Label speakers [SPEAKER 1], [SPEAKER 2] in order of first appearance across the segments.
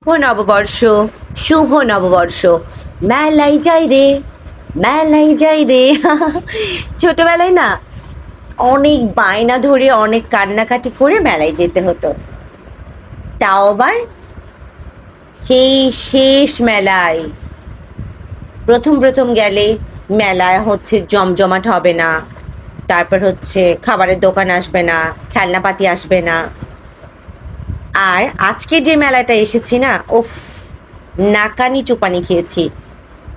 [SPEAKER 1] নববর্ষ, শুভ নববর্ষ। মেলায় যাই রে, মেলায় যাই রে। ছোটবেলায় না অনেক বায়না ধরে অনেক কান্নাকাটি করে মেলায় যেতে হতো, তাও আবার সেই শেষ মেলায়। প্রথম প্রথম গেলে মেলায় হচ্ছে জমজমাট হবে না, তারপর হচ্ছে খাবারের দোকান আসবে না, খেলনাপাতি আসবে না। আর আজকে যে মেলাটা এসেছি না, উফ, নাকানি চুপানি খেয়েছি।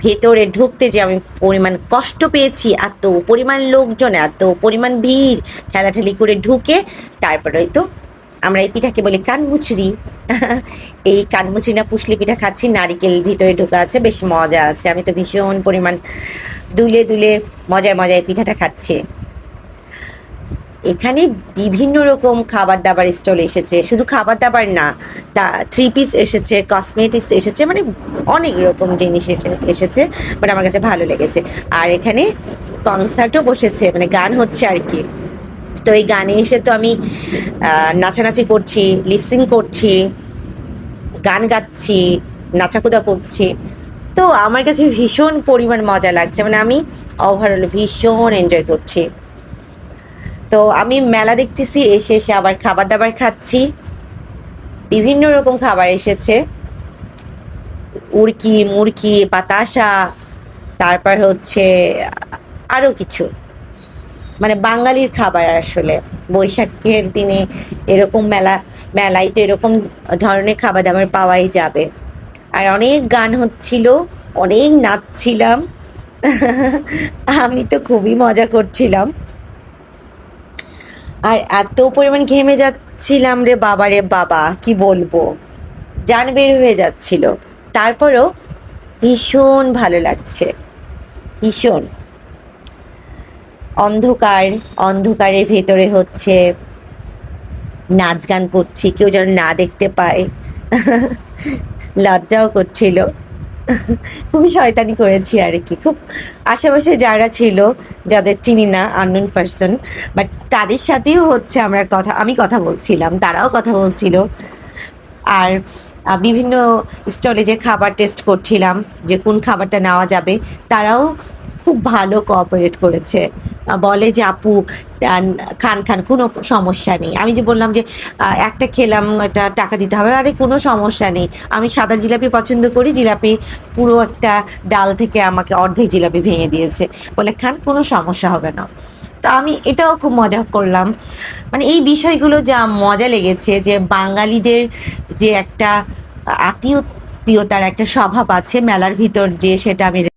[SPEAKER 1] ভেতরে ঢুকতে যে আমি পরিমাণ কষ্ট পেয়েছি, এত পরিমাণ লোকজন, এত পরিমাণ ভিড়, ঠেলাঠেলি করে ঢুকে তারপরে তো আমরা এই পিঠাকে বলি কানমুচড়ি। এই কানমুচড়ি না পুষলি পিঠা খাচ্ছি, নারিকেল ভিতরে ঢোকা আছে, বেশ মজা আছে। আমি তো ভীষণ পরিমাণ দুলে দুলে মজায় মজায় পিঠাটা খাচ্ছি। এখানে বিভিন্ন রকম খাবার দাবার স্টল এসেছে, শুধু খাবার দাবার না, তা থ্রি পিস এসেছে, কসমেটিক্স এসেছে, মানে অনেক রকম জিনিস এসেছে। বাট আমার কাছে ভালো লেগেছে। আর এখানে কনসার্টও বসেছে, মানে গান হচ্ছে আর কি। তো এই গানে এসে তো আমি নাচানাচি করছি, লিপসিং করছি, গান গাচ্ছি, নাচাকুদা করছি। তো আমার কাছে ভীষণ পরিমাণ মজা লাগছে, মানে আমি ওভারঅল ভীষণ এনজয় করছি। তো আমি মেলা দেখতেছি, এসে এসে আবার খাবার দাবার খাচ্ছি। বিভিন্ন রকম খাবার এসেছে, উড়কি, মুড়কি, বাতাসা, তারপর হচ্ছে আরও কিছু, মানে বাঙালির খাবার আসলে। বৈশাখের দিনে এরকম মেলায় তো এরকম ধরনের খাবার দাবার পাওয়াই যাবে। আর অনেক গান হচ্ছিল, অনেক নাচছিলাম। আমি তো খুবই মজা করছিলাম। আর এত পরিমাণ ঘেমে যাচ্ছিলাম রে বাবা, রে বাবা, কি বলবো, জান বের হয়ে যাচ্ছিল। তারপরও ভীষণ ভালো লাগছে, ভীষণ। অন্ধকার, অন্ধকারের ভেতরে হচ্ছে নাচ গান করছি, কেউ যেন না দেখতে পায়। লজ্জাও করছিল। খুবই শয়তানি করেছি আর কি। খুব আশেপাশে যারা ছিল, যাদের চিনি না, আননোন পার্সন, বাট তাদের সাথেও হচ্ছে আমি কথা বলছিলাম, তারাও কথা বলছিল। আর বিভিন্ন স্টলে যে খাবার টেস্ট করছিলাম, যে কোন খাবারটা নেওয়া যাবে, তারাও খুব ভালো কোঅপারেট করেছে। বলে যে আপু খান খান, কোনো সমস্যা নেই। আমি যে বললাম যে একটা খেলাম, এটা টাকা দিতে হবে, আরে কোনো সমস্যা নেই, আমি সাদা জিলাপি পছন্দ করি। জিলাপি পুরো একটা ডাল থেকে আমাকে অর্ধেক জিলাপি ভেঙে দিয়েছে, বলে খান, কোনো সমস্যা হবে না। তো আমি এটাও খুব মজা করলাম। মানে এই বিষয়গুলো যা মজা লেগেছে, যে বাঙালিদের যে একটা আত্মীয়তার একটা স্বভাব আছে মেলার ভিতর, যে সেটা আমি